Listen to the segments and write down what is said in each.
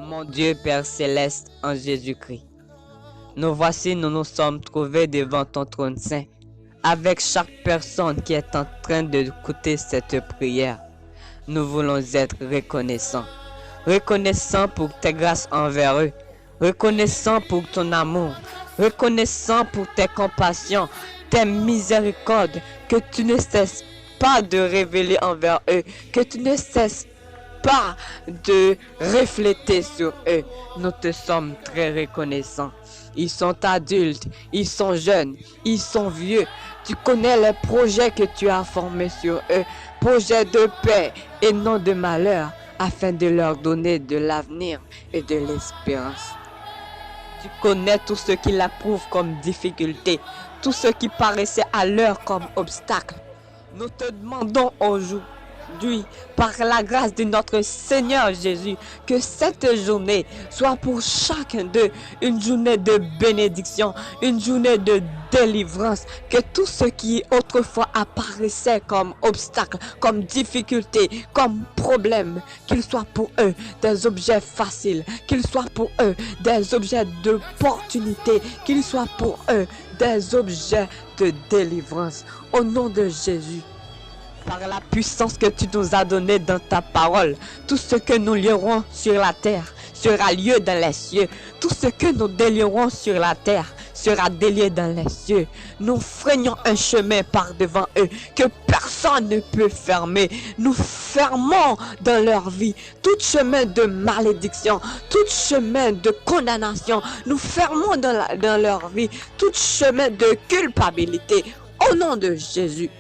Mon Dieu Père céleste en Jésus-Christ, nous voici, nous nous sommes trouvés devant ton trône saint, avec chaque personne qui est en train d'écouter cette prière. Nous voulons être reconnaissants. Reconnaissants pour tes grâces envers eux. Reconnaissants pour ton amour. Reconnaissants pour tes compassions, tes miséricordes que tu ne cesses pas de révéler envers eux, que tu ne cesses pas de refléter sur eux. Nous te sommes très reconnaissants. Ils sont adultes, ils sont jeunes, ils sont vieux. Tu connais les projets que tu as formés sur eux, projets de paix et non de malheur, afin de leur donner de l'avenir et de l'espérance. Tu connais tout ce qui l'approuvent comme difficulté, tout ce qui paraissait à l'heure comme obstacle. Nous te demandons aujourd'hui, par la grâce de notre Seigneur Jésus, que cette journée soit pour chacun d'eux une journée de bénédiction, une journée de délivrance, que tout ce qui autrefois apparaissait comme obstacle, comme difficulté, comme problème, qu'il soit pour eux des objets faciles, qu'il soit pour eux des objets d'opportunité, qu'il soit pour eux des objets de délivrance. Au nom de Jésus, par la puissance que tu nous as donnée dans ta parole, tout ce que nous lierons sur la terre sera lieu dans les cieux. Tout ce que nous délierons sur la terre sera délié dans les cieux. Nous freinons un chemin par devant eux que personne ne peut fermer. Nous fermons dans leur vie tout chemin de malédiction, tout chemin de condamnation. Nous fermons dans leur vie tout chemin de culpabilité. Au nom de Jésus,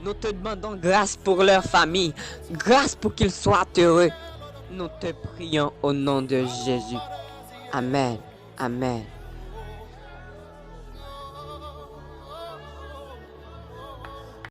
nous te demandons grâce pour leur famille, grâce pour qu'ils soient heureux. Nous te prions au nom de Jésus. Amen. Amen.